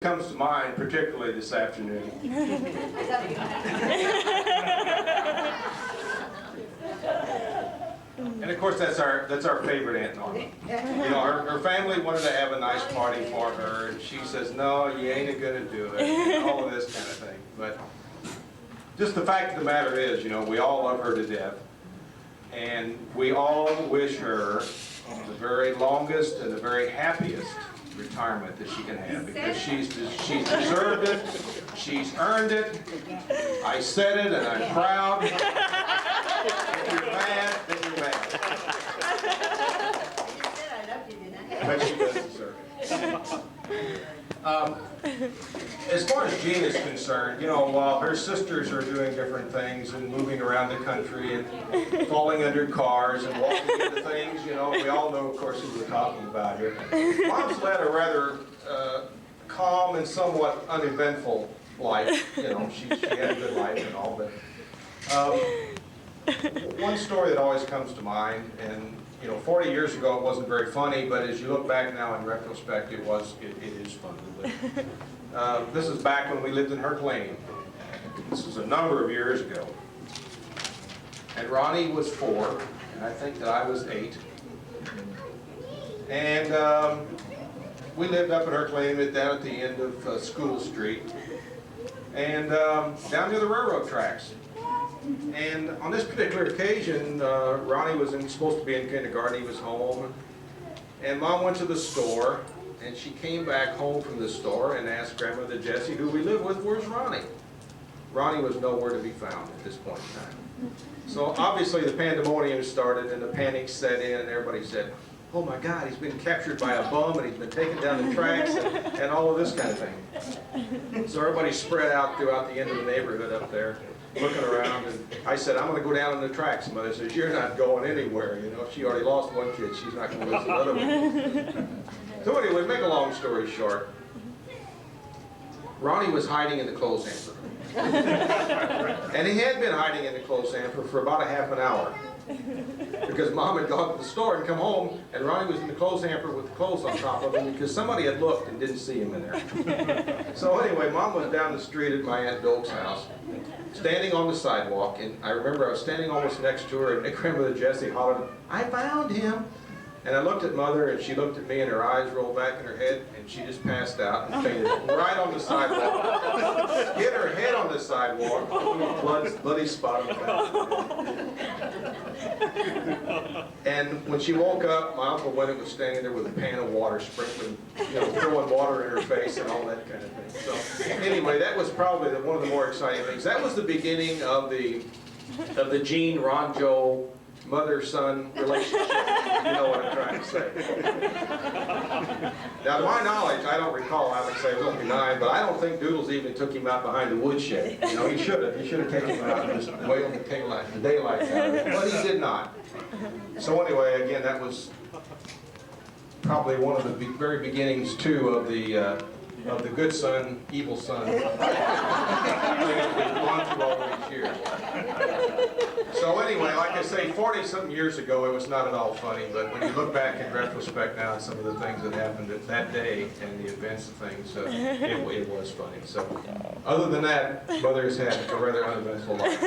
Comes to mind, particularly this afternoon. And of course, that's our favorite Aunt Norma. You know, her family wanted to have a nice party for her, and she says, "No, you ain't gonna do it," and all of this kind of thing. But just the fact of the matter is, you know, we all love her to death, and we all wish her the very longest and the very happiest retirement that she can have, because she's deserved it, she's earned it. I said it, and I'm proud. If you're mad, then you're mad. But she does deserve it. As far as Jean is concerned, you know, while her sisters are doing different things and moving around the country and falling under cars and walking into things, you know, we all know, of course, who we're talking about here. Mom's led a rather calm and somewhat uneventful life. You know, she had a good life and all, but one story that always comes to mind, and you know, 40 years ago it wasn't very funny, but as you look back now in retrospect, it is funny. But, this is back when we lived in Herc Lane. This was a number of years ago. And Ronnie was 4, and I think that I was 8. And we lived up in Herc Lane, down at the end of School Street, and down near the railroad tracks. And on this particular occasion, Ronnie was supposed to be in kindergarten. He was home, and Mom went to the store, and she came back home from the store and asked Grandmother Jessie, who we live with, "Where's Ronnie?" Ronnie was nowhere to be found at this point in time. So obviously the pandemonium started, and the panic set in, and everybody said, "Oh my God, he's been captured by a bum, and he's been taken down the tracks," and all of this kind of thing. So everybody spread out throughout the end of the neighborhood up there, looking around, and I said, "I'm going to go down on the tracks." And Mother says, "You're not going anywhere. You know, she already lost one kid. She's not going to lose another one." So anyway, make a long story short, Ronnie was hiding in the clothes hamper. And he had been hiding in the clothes hamper for about a half an hour, because Mom had gone to the store and come home, and Ronnie was in the clothes hamper with the clothes on top of him, because somebody had looked and didn't see him in there. So anyway, Mom was down the street at my Aunt Doak's house, standing on the sidewalk, and I remember I was standing almost next to her, and Grandmother Jessie hollered, "I found him!" And I looked at Mother, and she looked at me, and her eyes rolled back in her head, and she just passed out and fainted right on the sidewalk. Hit her head on the sidewalk, bloody spot on the back of her head. And when she woke up, my Uncle Winnet was standing there with a pan of water, sprinkling, you know, throwing water in her face and all that kind of thing. So anyway, that was probably one of the more exciting things. That was the beginning of the Jean, Ron, Joe, mother-son relationship, if you know what I'm trying to say. Now, to my knowledge, I don't recall Alex saying he was only 9, but I don't think Doodles even took him out behind the woodshed. You know, he should have. He should have taken him out and just waited the daylights out of it, but he did not. So anyway, again, that was probably one of the very beginnings, too, of the good son, evil son thing that we've gone through all these years. So anyway, like I say, 40-something years ago, it was not at all funny, but when you look back in retrospect now at some of the things that happened that day and the events and things, it was funny. So other than that, Mother's had a rather uneventful life.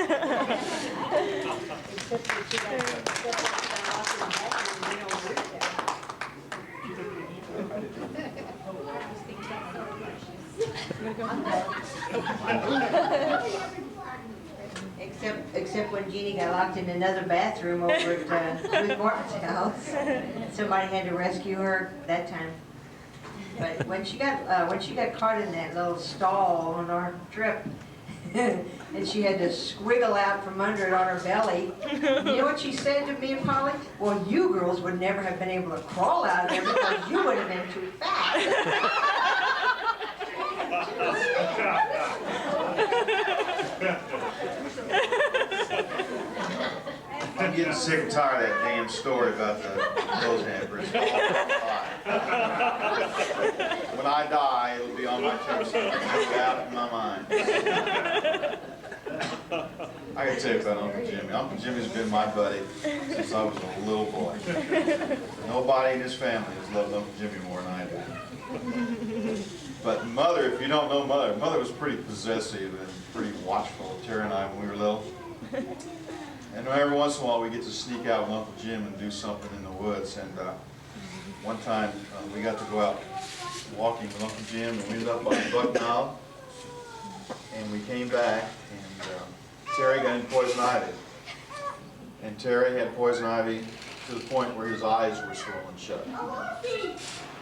Except when Jeannie got locked in another bathroom over at Ruth Martin's house. Somebody had to rescue her that time. But when she got caught in that little stall on our trip, and she had to squiggle out from under it on her belly, you know what she said to me and Polly? "Well, you girls would never have been able to crawl out of there because you would have been too fat." I'm getting sick and tired of that damn story about the clothes hampers. When I die, it'll be on my tombstone. It'll be out of my mind. I can tell you about Uncle Jimmy. Uncle Jimmy's been my buddy since I was a little boy. Nobody in his family has loved Uncle Jimmy more than I do. But Mother, if you don't know Mother, Mother was pretty possessive and pretty watchful of Terry and I when we were little. And every once in a while we get to sneak out with Uncle Jim and do something in the woods. And one time we got to go out walking with Uncle Jim, and we ended up on the Buck Knob. And we came back, and Terry got in poison ivy. And Terry had poison ivy to the point where his eyes were swollen shut.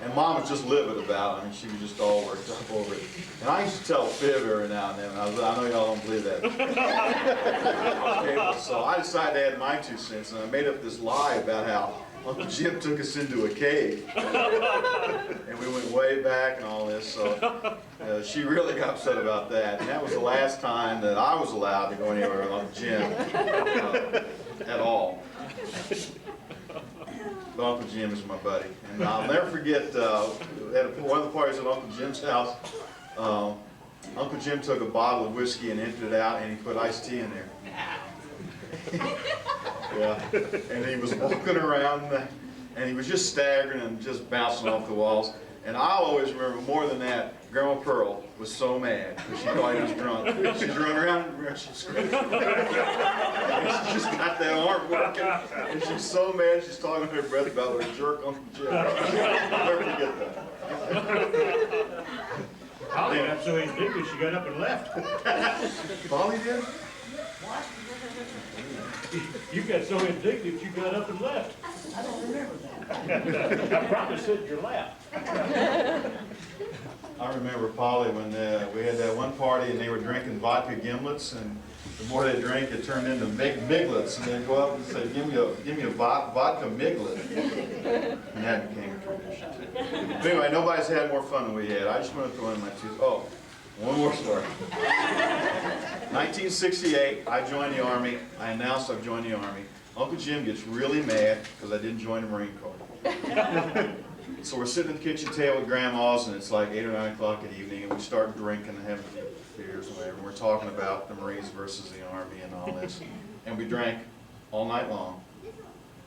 And Mom was just livid about it. I mean, she was just all worked up over it. And I used to tell a fib every now and then. I know y'all don't believe that. Okay, well, so I decided to add my 2 cents, and I made up this lie about how Uncle Jim took us into a cave. And we went way back and all this. So she really got upset about that. And that was the last time that I was allowed to go anywhere with Uncle Jim at all. But Uncle Jim is my buddy. And I'll never forget, at one of the parties at Uncle Jim's house, Uncle Jim took a bottle of whiskey and emptied it out, and he put iced tea in there. Yeah. And he was walking around, and he was just staggering and just bouncing off the walls. And I'll always remember more than that, Grandma Pearl was so mad because she thought he was drunk. She's running around and she's screaming. She just got that arm working. And she's so mad she's talking to her breath about what a jerk Uncle Jim. I'll never forget that. Polly got so indignant she got up and left. Polly did? You got so indignant you got up and left. I don't remember that. I probably said your lap. I remember Polly when we had that one party and they were drinking vodka gimlets, and the more they drank, it turned into miglets, and they'd go up and say, give me a vodka miglet. And that became a tradition too. But anyway, nobody's had more fun than we had. I just want to throw in my 2. Oh, one more story. 1968, I joined the Army. I announced I've joined the Army. Uncle Jim gets really mad because I didn't join the Marine Corps. So we're sitting at the kitchen table with Grandma's, and it's like 8 or 9 o'clock at evening, and we start drinking and having a few beers and whatever. And we're talking about the Marines versus the Army and all this. And we drank all night long,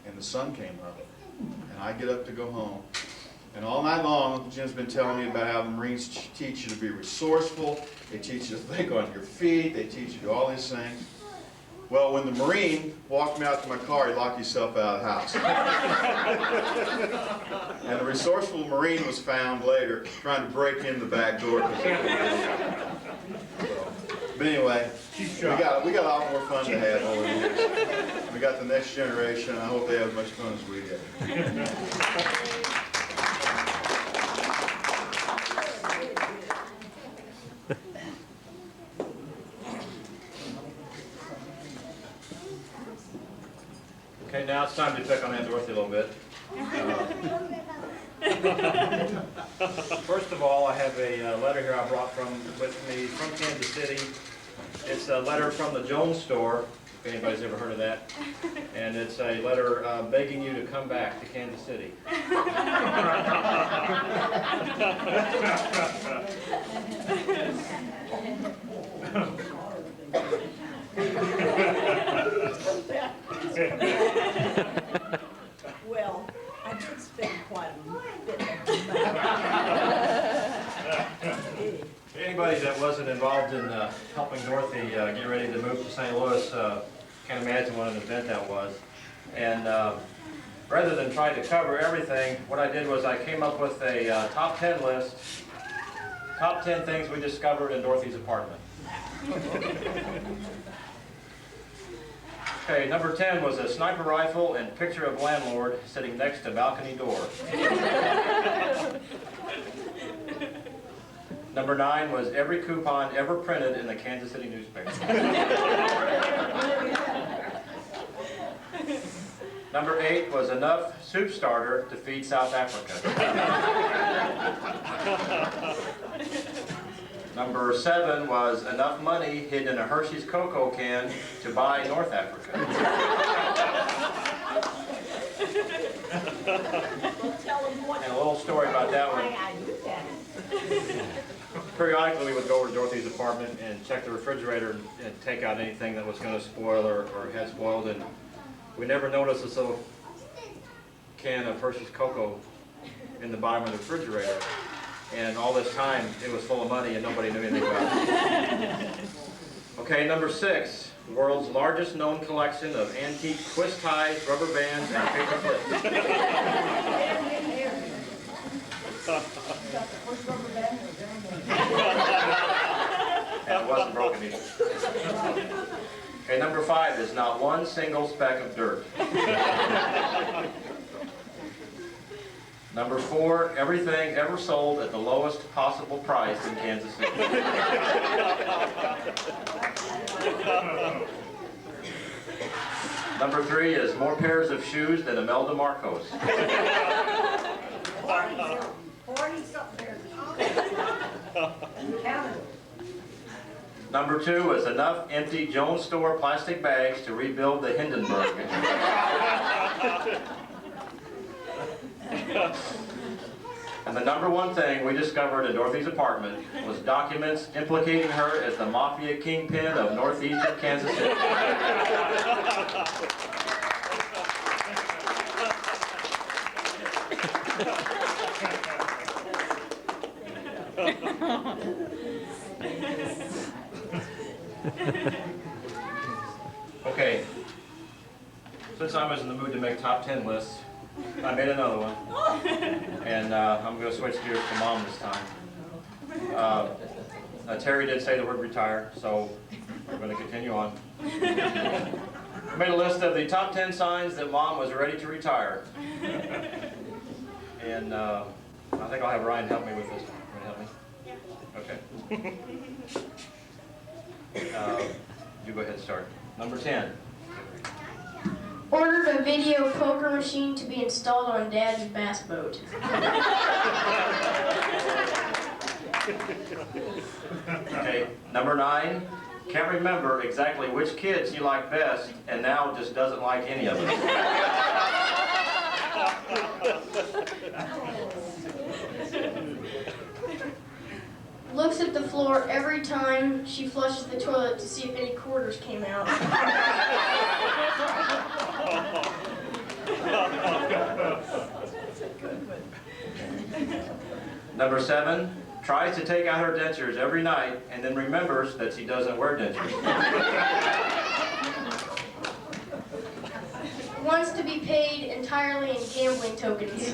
and the sun came up, and I get up to go home. And all night long, Uncle Jim's been telling me about how the Marines teach you to be resourceful, they teach you to think on your feet, they teach you to do all these things. Well, when the Marine walked me out to my car, he locked himself out of the house. And a resourceful Marine was found later trying to break in the back door. But anyway, we got a lot more fun to have over the years. We got the next generation. I hope they have as much fun as we did. Okay, now it's time to pick on Aunt Dorothy a little bit. First of all, I have a letter here I brought with me from Kansas City. It's a letter from the Jones store, if anybody's ever heard of that. And it's a letter begging you to come back to Kansas City. Well, I did spend quite a bit of time. Anybody that wasn't involved in helping Dorothy get ready to move to St. Louis can imagine what an event that was. And rather than try to cover everything, what I did was I came up with a top 10 list, top 10 things we discovered in Dorothy's apartment. Okay, number 10 was a sniper rifle and picture of landlord sitting next to balcony door. Number 9 was every coupon ever printed in the Kansas City newspaper. Number 8 was enough soup starter to feed South Africa. Number 7 was enough money hidden in a Hershey's cocoa can to buy North Africa. And a little story about that one. Periodically we would go over to Dorothy's apartment and check the refrigerator and take out anything that was going to spoil or had spoiled, and we never noticed this little can of Hershey's cocoa in the bottom of the refrigerator. And all this time, it was full of money and nobody knew anything about it. Okay, number 6, the world's largest known collection of antique twist ties, rubber bands, and paper clips. And it wasn't broken either. Okay, number 5 is not one single speck of dirt. Number 4, everything ever sold at the lowest possible price in Kansas City. Number 3 is more pairs of shoes than Imelda Marcos. 40-something years. Number 2 is enough empty Jones Store plastic bags to rebuild the Hindenburg. And the number 1 thing we discovered in Dorothy's apartment was documents implicating her as the mafia kingpin of northeastern Kansas City. Okay, since I was in the mood to make top 10 lists, I made another one, and I'm going to switch gears to Mom this time. Terry did say the word retire, so we're going to continue on. I made a list of the top 10 signs that Mom was ready to retire. And I think I'll have Ryan help me with this. Can you help me? Okay. You go ahead and start. Number 10. Ordered a video poker machine to be installed on Dad's bass boat. Okay. Number 9. Can't remember exactly which kids he liked best, and now just doesn't like any of them. Looks at the floor every time she flushes the toilet to see if any quarters came out. Number 7, tries to take out her dentures every night and then remembers that she doesn't wear dentures. Wants to be paid entirely in gambling tokens.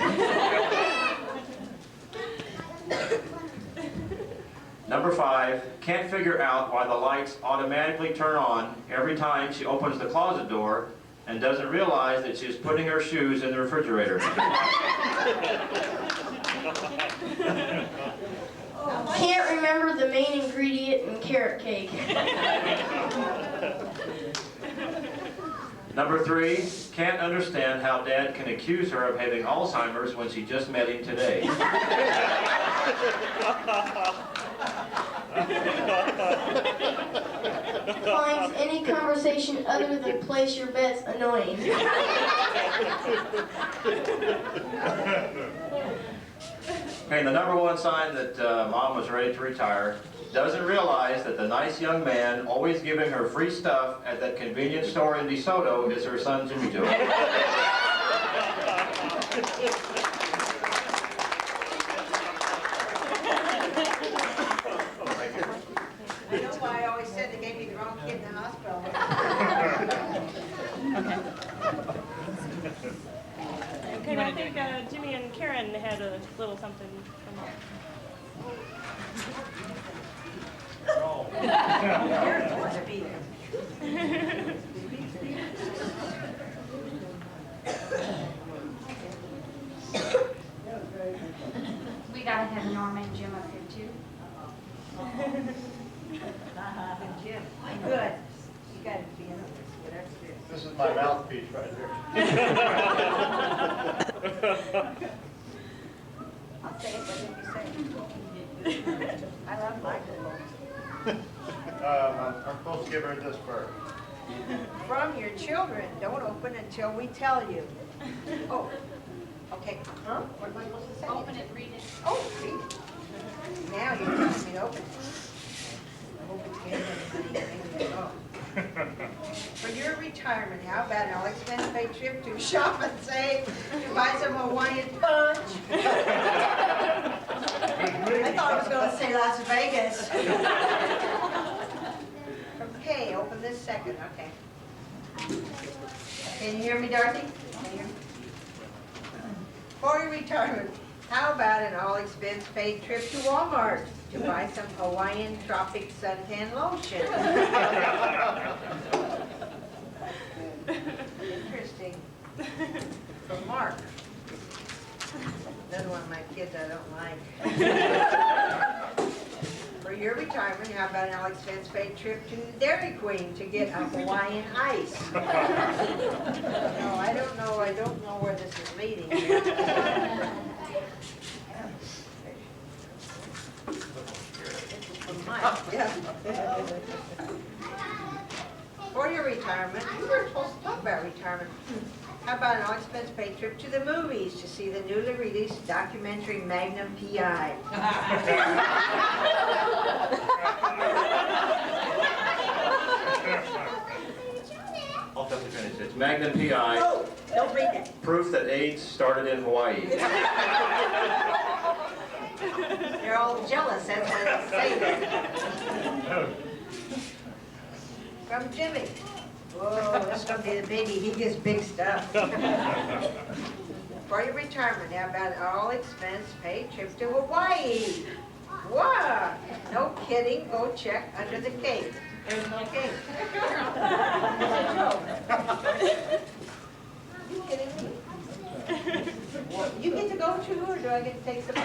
Number 5, can't figure out why the lights automatically turn on every time she opens the closet door and doesn't realize that she's putting her shoes in the refrigerator. Can't remember the main ingredient in carrot cake. Number 3, can't understand how Dad can accuse her of having Alzheimer's when she just met him today. Finds any conversation other than place your bets annoying. Okay, the number 1 sign that Mom was ready to retire, doesn't realize that the nice young man always giving her free stuff at that convenience store in DeSoto is her son Jimmy Joe. I know why I always said they gave me the wrong kid in the hospital. Okay, and I think Jimmy and Karen had a little something from Mom. Karen's supposed to be there. We gotta have Norma and Jim up here too. And Jim, good. You gotta be in this, whatever it is. This is my mouthpiece right here. I'll say it, whatever you say. I love microphones. I'm supposed to give her this first. From your children, don't open until we tell you. Oh, okay. Huh? What am I supposed to say? Open it, read it. Oh, read it. Now you're telling me to open it. I hope it's getting For your retirement, how about an all-expense-paid trip to shop and save, to buy some Hawaiian punch? With me. I was gonna say Las Vegas. Okay, open this second, okay. Can you hear me, Dorothy? Can you hear me? For your retirement, how about an all-expense paid trip to Walmart to buy some Hawaiian tropic suntan lotion? Interesting. From Mark. Another one of my kids I don't like. For your retirement, how about an all-expense paid trip to Dairy Queen to get a Hawaiian ice? No, I don't know where this is leading. From Mike, yeah. For your retirement, we were supposed to talk about retirement. How about an all-expense paid trip to the movies to see the newly released documentary Magnum P.I.? I'll definitely finish it. It's Magnum P.I. Oh, don't read that. Proof that AIDS started in Hawaii. They're all jealous, that's why they say that. From Jimmy. Whoa, this is gonna be the biggie, he gets big stuff. For your retirement, how about an all-expense paid trip to Hawaii? Wow, no kidding, go check under the cape. There's no cape. It's a joke. You kidding me? You get to go too, or do I get to take some?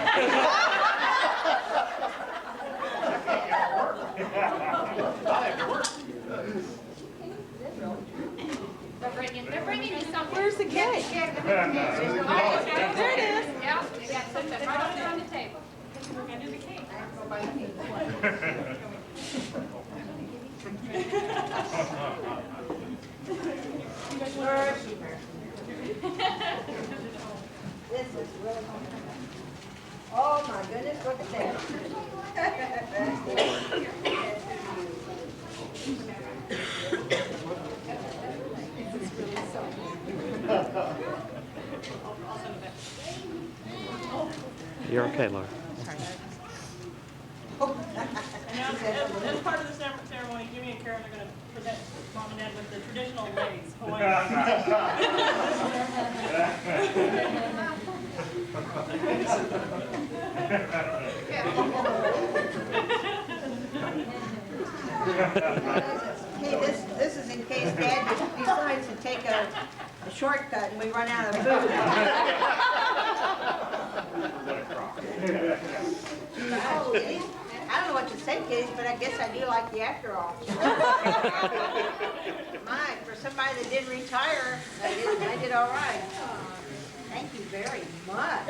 They're bringing you something. Where's the cake? There it is. Yeah, they got something right up there on the table. We're gonna do the cake. This is really, oh my goodness, look at that. You're okay, Laura. And now, as part of the ceremony, Jimmy and Karen are going to present Mom and Dad with the traditional ways, Hawaiian. Hey, this is in case Dad decides to take a shortcut and we run out of food. Oh, Kitty, I don't know what to say, Kitty, but I guess I do like you after all. My, for somebody that didn't retire, I did all right. Thank you very much.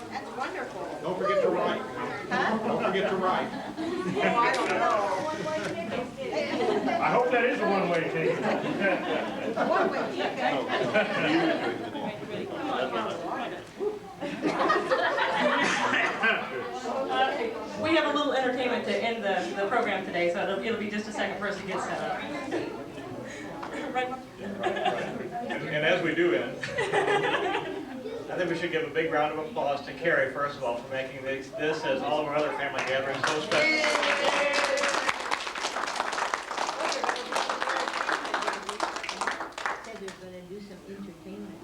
That's wonderful. Don't forget to write. Huh? Don't forget to write. Oh, I don't know. I hope that is a one-way ticket. One way ticket. We have a little entertainment to end the program today, so it'll be just a second for us to get set up. Right, Mark? And as we do end, I think we should give a big round of applause to Carrie, first of all, for making this as all of our other family gatherings, so special. Said they're gonna do some entertainment.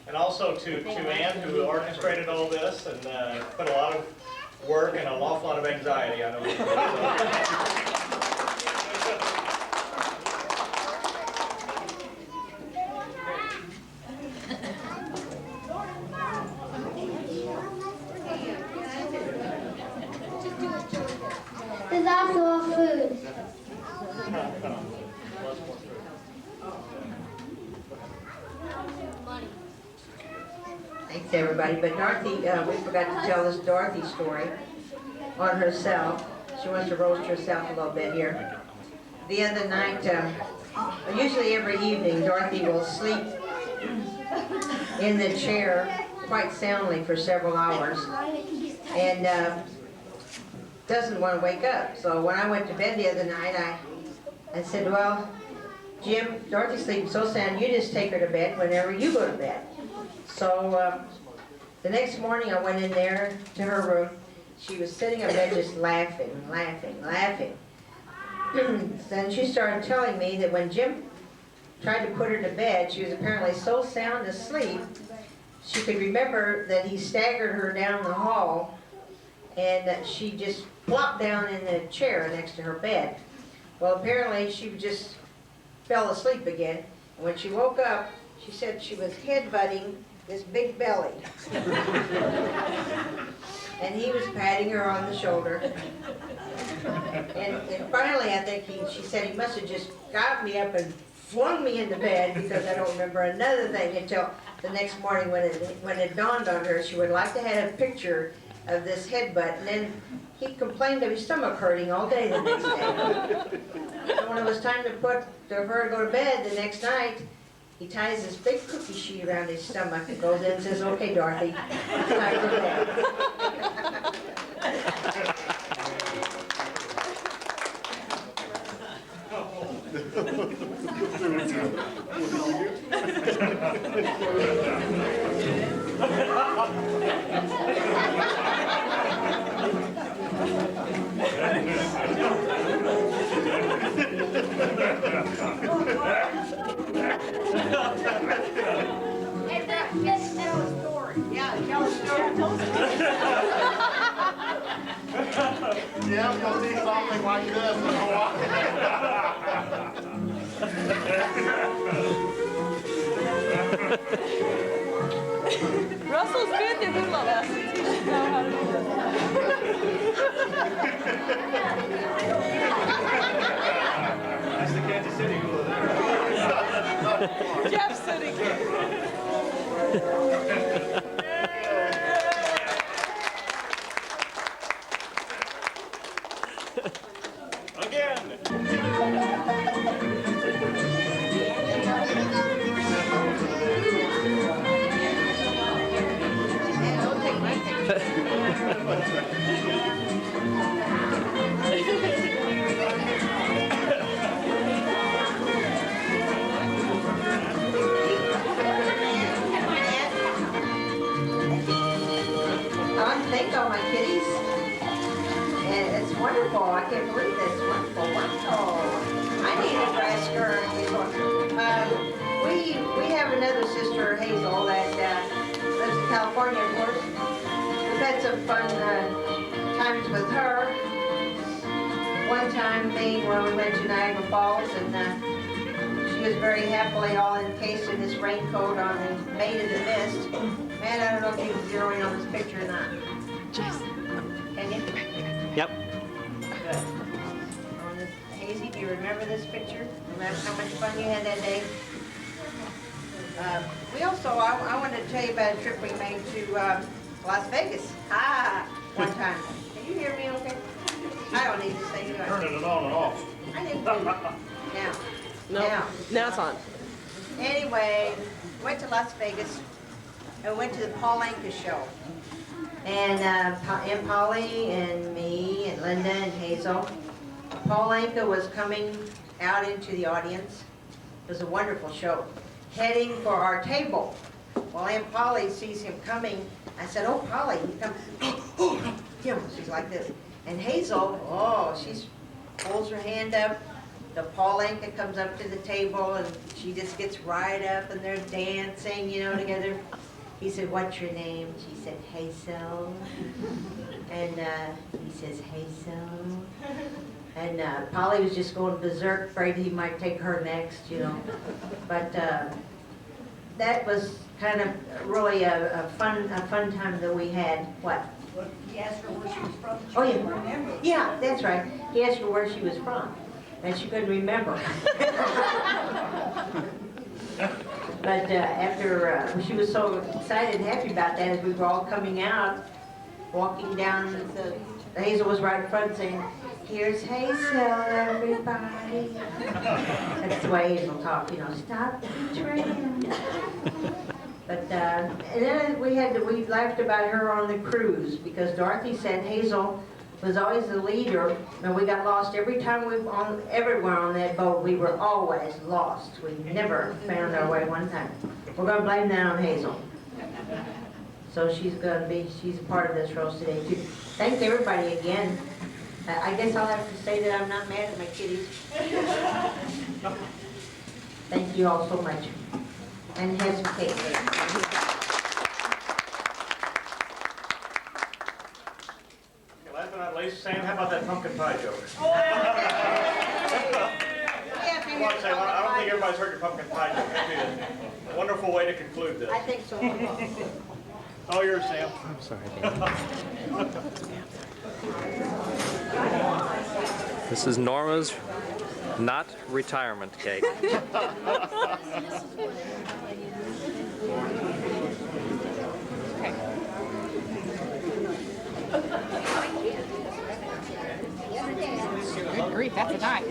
And also to Ann, who orchestrated all this and put a lot of work and an awful lot of anxiety on it. There's also food. Thanks, everybody. But Dorothy, we forgot to tell this Dorothy story on herself. She wants to roast herself a little bit here. The other night, usually every evening, Dorothy will sleep in the chair quite soundly for several hours and doesn't want to wake up. So when I went to bed the other night, I said, well, Jim, Dorothy's sleeping so sound, you just take her to bed whenever you go to bed. So the next morning I went in there to her room. She was sitting in bed just laughing, laughing, laughing. Then she started telling me that when Jim tried to put her to bed, she was apparently so sound asleep, she could remember that he staggered her down the hall and that she just plopped down in the chair next to her bed. Well, apparently she just fell asleep again. And when she woke up, she said she was headbutting this big belly. And he was patting her on the shoulder. And finally, I think she said he must have just got me up and flung me into bed, because I don't remember another thing until the next morning when it dawned on her she would like to have a picture of this headbutt. And then he complained of his stomach hurting all day the next day. So when it was time for her to go to bed the next night, he ties this big cookie sheet around his stomach and goes in and says, "Okay, Dorothy, it's time for bed." Tell a story. Yeah, tell a story. Yeah, I'm gonna see something like this in a while. Russell's good at hula lessons. He should know how to do That's the Kansas City hula there. that. Jeff's sitting here. All my kitties, and it's wonderful. I can't believe this. Wonderful, wonderful. I need a grass skirt. We have another sister, Hazel, that lives in California, of course. We've had some fun times with her. One time being when we went to Niagara Falls, and she was very happily all encased in this raincoat on the Maid of the Mist. Man, I don't know if you can zero in on this picture or not. Can you? Yep. Hazy, do you remember this picture? Remember how much fun you had that day? We also, I wanted to tell you about a trip we made to Las Vegas. One time. Can you hear me okay? I don't need to say you. Turning it on and off. I didn't do it. Now. Now it's on. Anyway, went to Las Vegas and went to the Paul Anka show. And Aunt Polly and me and Linda and Hazel. Paul Anka was coming out into the audience. It was a wonderful show. Heading for our table. Well, Aunt Polly sees him coming. I said, "Oh, Polly, he comes." Jim, she's like this. And Hazel, she pulls her hand up. The Paul Anka comes up to the table, and she just gets right up, and they're dancing, together. He said, "What's your name?" She said, "Hazel." And he says, "Hazel." And Polly was just going berserk, afraid he might take her next, But that was kind of really a fun time that we had. What? He asked her where she was from. Oh, yeah. Remember. Yeah, that's right. He asked her where she was from, and she couldn't remember. But after, she was so excited and happy about that as we were all coming out, walking down, Hazel was right in front saying, "Here's Hazel, everybody." That's the way Hazel talked, "Stop the train." But, and then we laughed about her on the cruise, because Dorothy said, "Hazel, was always the leader, and we got lost every time everywhere on that boat. We were always lost. We never found our way one time. We're gonna blame that on Hazel. So she's a part of this roast today too. Thank everybody again. I guess I'll have to say that I'm not mad at my kitties. Thank you all so much. And here's some cake. Last but not least, Sam, how about that pumpkin pie joke? Yeah, I want to say, I don't think everybody's heard your pumpkin pie joke. That'd be a wonderful way to conclude this. I think so. All yours, Sam. I'm sorry, Dan. This is Norma's not retirement cake. Good grief, that's a knife.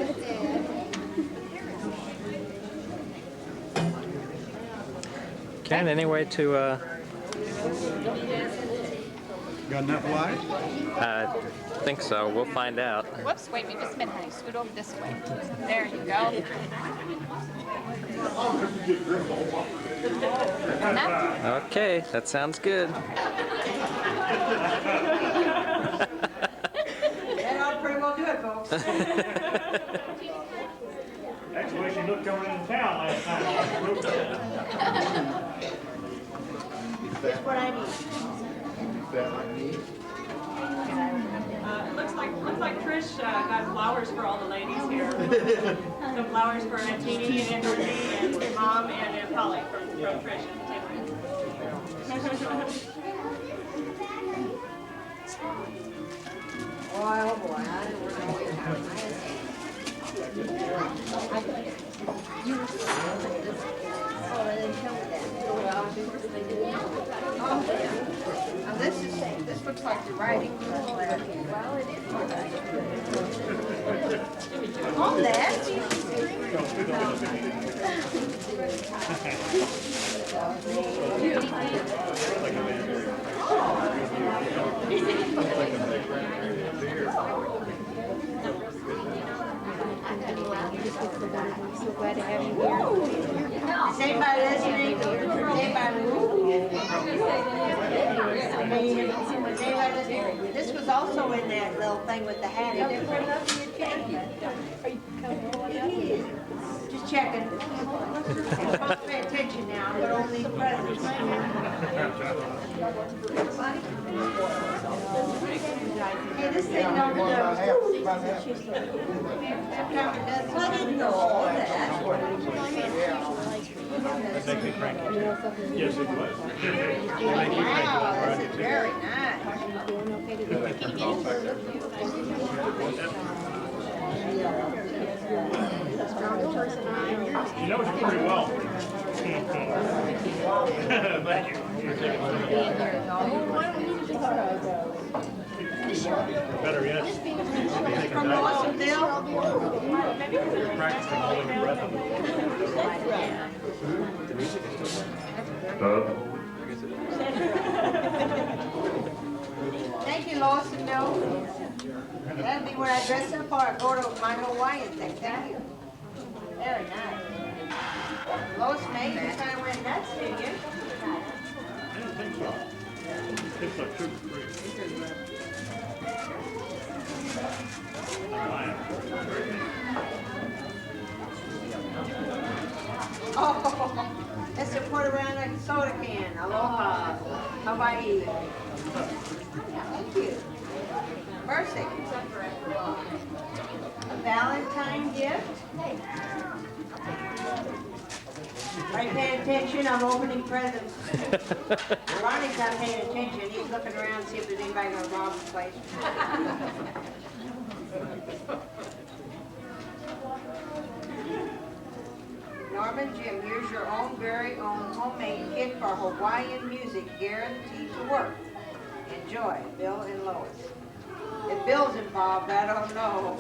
Ken, any way to, Got enough light? I think so. We'll find out. Whoops, wait me just a minute, honey. Scoot over this way. There you go. Enough? Okay, that sounds good. That ought to pretty well do it, folks. That's the way she looked coming into town last night. Here's what I need. Looks like Trish got flowers for all the ladies here. Some flowers for Aunt Jeannie and Aunt Ruthie and Mom and Aunt Polly from Trish and Oh boy, I don't know what Now this looks like the writing. Well, it is. On that. I'm so glad to have you here. Is anybody listening? Is anybody listening? This was also in that little thing with the hat. Is it pretty up in your check? Just checking. You're supposed to pay attention now. Put on these presents. Hey, this thing don't do. Let it go. That makes me cranky. Yes, it was. Wow, this is very nice. She knows you pretty well. Thank you. Better yet. From Lawsonville? Practicing holding your breath. Thank you, Lawsonville. That'll be when I dress up or I go to my Hawaiian thing. Thank you. Very nice. Lois May, you kind of went nuts, didn't you? I don't think so. It's like sugar free. Oh, that's to put around a soda can. Aloha. Hawaii. Thank you. Mercy. A Valentine gift. Are you paying attention? I'm opening presents. Ronnie's not paying attention. He's looking around to see if there's anybody going to rob the place. Norman, Jim, here's your own very own homemade kit for Hawaiian music, guaranteed to work. Enjoy, Bill and Lois. If Bill's involved, I don't know.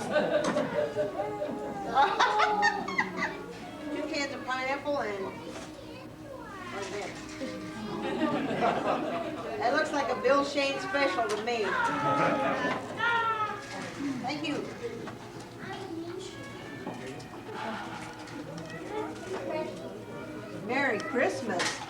2 cans of pineapple and what's that? That looks like a Bill Shane special to me. Thank you. Merry Christmas.